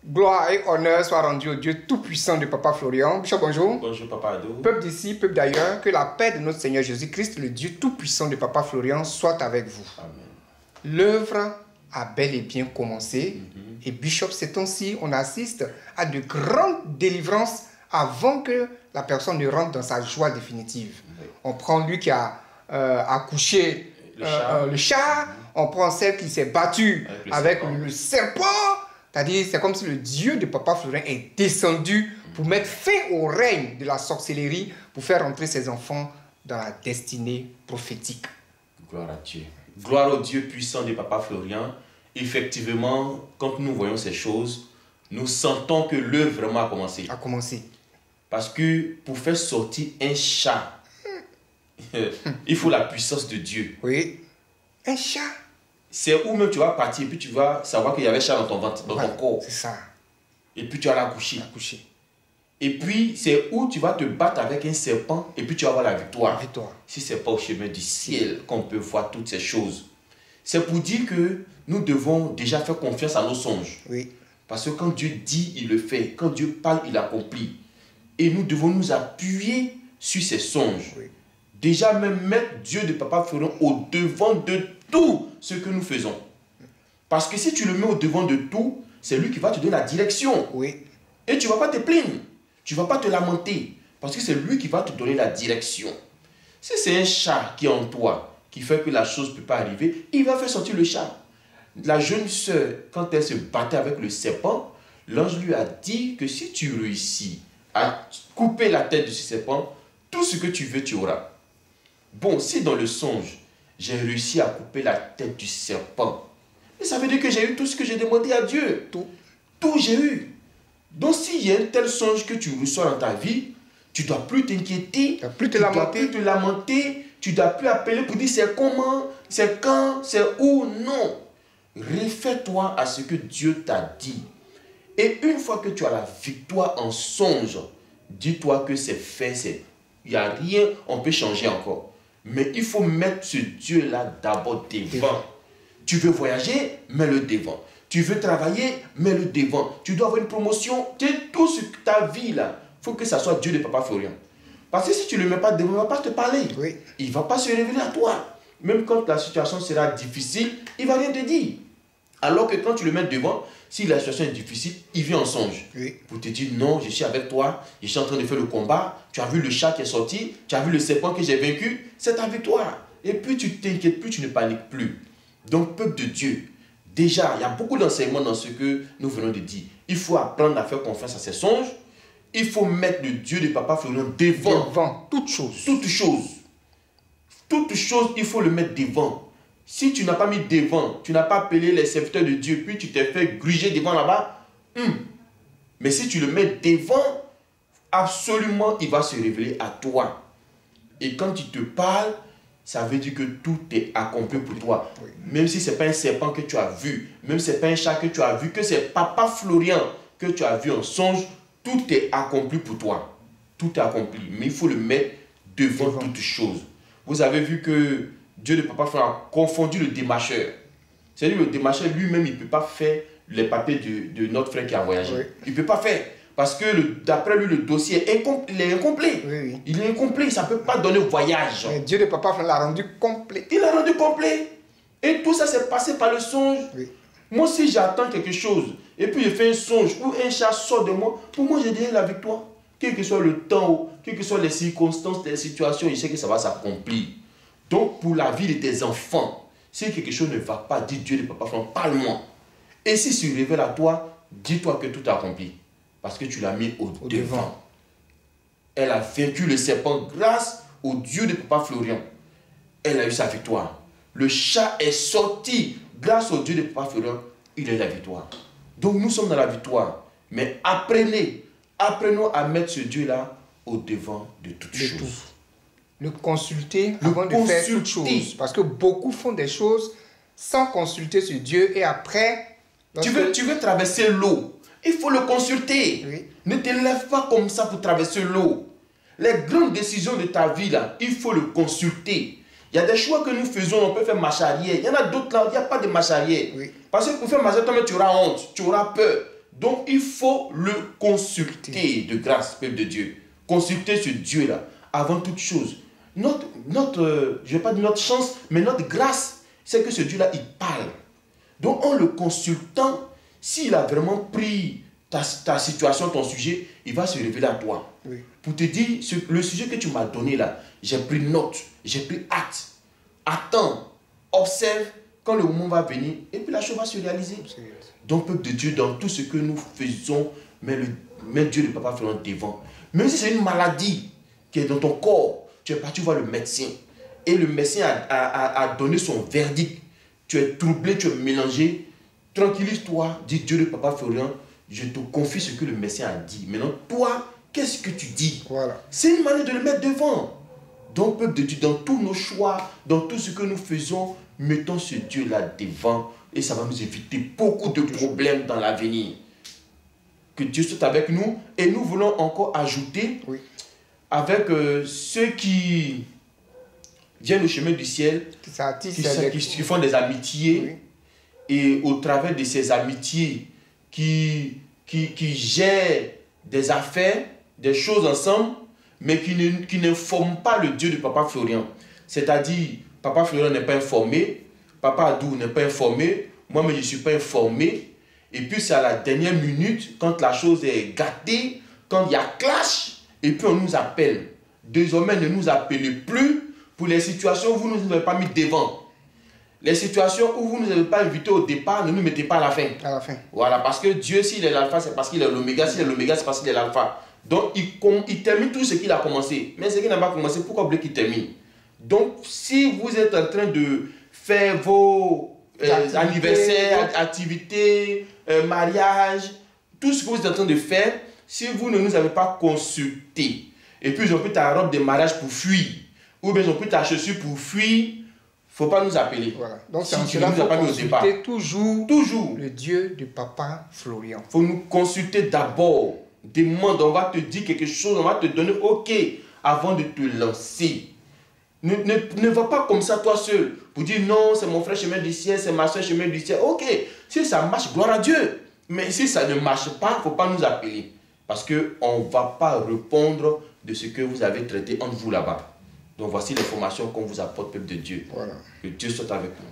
Gloire et honneur soient rendus au Dieu tout-puissant de Papa Florian. Bishop, bonjour. Bonjour, Papa Ado. Peuple d'ici, peuple d'ailleurs, que la paix de notre Seigneur Jésus-Christ, le Dieu tout-puissant de Papa Florian, soit avec vous. Amen. L'œuvre a bel et bien commencé. Et Bishop, ces temps-ci, on assiste à de grandes délivrances avant que la personne ne rentre dans sa joie définitive. On prend lui qui a accouché le chat. On prend celle qui s'est battue avec le serpent. C'est-à-dire, c'est comme si le Dieu de Papa Florian est descendu pour mettre fin au règne de la sorcellerie, pour faire entrer ses enfants dans la destinée prophétique. Gloire à Dieu. Gloire au Dieu puissant de Papa Florian. Effectivement, quand nous voyons ces choses, nous sentons que l'œuvre vraiment a commencé. A commencé. Parce que pour faire sortir un chat, il faut la puissance de Dieu. Oui. Un chat. C'est où même tu vas partir et puis tu vas savoir qu'il y avait un chat dans ton ventre, dans ton corps. C'est ça. Et puis tu vas l'accoucher. Accoucher. Et puis c'est où tu vas te battre avec un serpent et puis tu vas avoir la victoire. La victoire. Si ce n'est pas au chemin du ciel qu'on peut voir toutes ces choses. C'est pour dire que nous devons déjà faire confiance à nos songes. Oui. Parce que quand Dieu dit, il le fait. Quand Dieu parle, il accomplit. Et nous devons nous appuyer sur ces songes. Oui. Déjà même mettre Dieu de Papa Florian au devant de tout ce que nous faisons. Parce que si tu le mets au devant de tout, c'est lui qui va te donner la direction. Oui. Et tu ne vas pas te plaindre. Tu ne vas pas te lamenter. Parce que c'est lui qui va te donner la direction. Si c'est un chat qui est en toi, qui fait que la chose ne peut pas arriver, il va faire sortir le chat. La jeune sœur, quand elle se battait avec le serpent, l'ange lui a dit que si tu réussis à couper la tête de ce serpent, tout ce que tu veux, tu auras. Bon, si dans le songe, j'ai réussi à couper la tête du serpent, mais ça veut dire que j'ai eu tout ce que j'ai demandé à Dieu. Tout j'ai eu. Donc s'il y a un tel songe que tu reçois dans ta vie, tu ne dois plus t'inquiéter, tu ne dois plus te lamenter, tu ne dois plus appeler pour dire c'est comment, c'est quand, c'est où, non. Réfère-toi à ce que Dieu t'a dit. Et une fois que tu as la victoire en songe, dis-toi que c'est fait, il n'y a rien, on peut changer encore. Mais il faut mettre ce Dieu-là d'abord devant. Tu veux voyager, mets-le devant. Tu veux travailler, mets-le devant. Tu dois avoir une promotion, tout ce que ta vie là, il faut que ça soit Dieu de Papa Florian. Parce que si tu ne le mets pas devant, il ne va pas te parler. Oui. Il ne va pas se révéler à toi. Même quand la situation sera difficile, il ne va rien te dire. Alors que quand tu le mets devant, si la situation est difficile, il vient en songe. Oui. Pour te dire, non, je suis avec toi, je suis en train de faire le combat, tu as vu le chat qui est sorti, tu as vu le serpent que j'ai vaincu, c'est ta victoire. Et puis tu ne t'inquiètes plus, tu ne paniques plus. Donc, peuple de Dieu, déjà, il y a beaucoup d'enseignements dans ce que nous venons de dire. Il faut apprendre à faire confiance à ses songes. Il faut mettre le Dieu de Papa Florian devant. Devant toute chose. Toute chose. Toute chose, il faut le mettre devant. Si tu n'as pas mis devant, tu n'as pas appelé les serviteurs de Dieu, puis tu t'es fait gruger devant là-bas, mais si tu le mets devant, absolument, il va se révéler à toi. Et quand il te parle, ça veut dire que tout est accompli pour toi. Oui. Même si ce n'est pas un serpent que tu as vu, même si ce n'est pas un chat que tu as vu, que c'est Papa Florian que tu as vu en songe, tout est accompli pour toi. Tout est accompli. Mais il faut le mettre devant toute chose. Vous avez vu que Dieu de Papa Florian a confondu le démarcheur. C'est-à-dire le démarcheur lui-même, il ne peut pas faire les papiers de notre frère qui a voyagé. Oui. Il ne peut pas faire. Parce que d'après lui, le dossier est incomplet. Oui. Il est incomplet, ça ne peut pas donner voyage. Mais Dieu de Papa l'a rendu complet. Il l'a rendu complet. Et tout ça s'est passé par le songe. Oui. Moi, si j'attends quelque chose, et puis je fais un songe, où un chat sort de moi, pour moi, j'ai déjà la victoire. Quel que soit le temps, quelles que soient les circonstances, les situations, je sais que ça va s'accomplir. Donc, pour la vie de tes enfants, si quelque chose ne va pas, dis Dieu de Papa, parle-moi. Et si se révèle à toi, dis-toi que tout est accompli. Parce que tu l'as mis au devant. Elle a vaincu le serpent grâce au Dieu de Papa Florian. Elle a eu sa victoire. Le chat est sorti grâce au Dieu de Papa Florian. Il a eu la victoire. Donc nous sommes dans la victoire. Mais apprenons à mettre ce Dieu-là au devant de toutes choses. Le consulter avant de faire toutes choses. Parce que beaucoup font des choses sans consulter ce Dieu et après... Tu veux traverser l'eau. Il faut le consulter. Oui. Ne te lève pas comme ça pour traverser l'eau. Les grandes décisions de ta vie, là, il faut le consulter. Il y a des choix que nous faisons, on peut faire marche arrière. Il y en a d'autres là, il n'y a pas de marche arrière. Oui. Parce que pour faire marche arrière, toi, tu auras honte, tu auras peur. Donc, il faut le consulter de grâce, peuple de Dieu. Consulter ce Dieu-là, avant toute chose. Je ne vais pas dire notre chance, mais notre grâce, c'est que ce Dieu-là, il parle. Donc, en le consultant, s'il a vraiment pris ta situation, ton sujet, il va se révéler à toi. Oui. Pour te dire, le sujet que tu m'as donné là, j'ai pris note, j'ai pris acte. Attends, observe, quand le moment va venir, et puis la chose va se réaliser. Donc, peuple de Dieu, dans tout ce que nous faisons, mets Dieu le Papa Florian devant. Même si c'est une maladie qui est dans ton corps, tu es parti voir le médecin. Et le médecin a donné son verdict. Tu es troublé, tu es mélangé. Tranquillise-toi, dis Dieu le Papa Florian, je te confie ce que le médecin a dit. Maintenant, toi, qu'est-ce que tu dis? Voilà. C'est une manière de le mettre devant. Donc, peuple de Dieu, dans tous nos choix, dans tout ce que nous faisons, mettons ce Dieu-là devant et ça va nous éviter beaucoup de problèmes dans l'avenir. Que Dieu soit avec nous. Et nous voulons encore ajouter, oui, avec ceux qui viennent au chemin du ciel, qui font des amitiés, oui, et au travers de ces amitiés, qui gèrent des affaires, des choses ensemble, mais qui n'informent pas le Dieu de Papa Florian. C'est-à-dire, Papa Florian n'est pas informé, Papa Adou n'est pas informé, moi-même je ne suis pas informé. Et puis c'est à la dernière minute, quand la chose est gâtée, quand il y a clash, et puis on nous appelle. Désormais, ne nous appelez plus pour les situations où vous ne nous avez pas mis devant. Les situations où vous ne nous avez pas invités au départ, ne nous mettez pas à la fin. À la fin. Voilà, parce que Dieu, s'il est l'alpha, c'est parce qu'il est l'oméga. S'il est l'oméga, c'est parce qu'il est l'alpha. Donc, il termine tout ce qu'il a commencé. Mais ce qu'il n'a pas commencé, pourquoi vous voulez qu'il termine? Donc, si vous êtes en train de faire vos anniversaires, activités, mariages, tout ce que vous êtes en train de faire, si vous ne nous avez pas consultés, et puis ils ont pris ta robe de mariage pour fuir, ou bien ils ont pris ta chaussure pour fuir, il ne faut pas nous appeler. Voilà. Donc, si c'est en cela qu'il faut consulter toujours le Dieu de Papa Florian. Il faut nous consulter d'abord. Demande, on va te dire quelque chose, on va te donner OK avant de te lancer. Ne va pas comme ça toi seul pour dire non, c'est mon frère chemin du ciel, c'est ma soeur chemin du ciel. OK, si ça marche, gloire à Dieu. Mais si ça ne marche pas, il ne faut pas nous appeler. Parce qu'on ne va pas répondre de ce que vous avez traité entre vous là-bas. Donc voici l'information qu'on vous apporte, peuple de Dieu. Voilà. Que Dieu soit avec nous.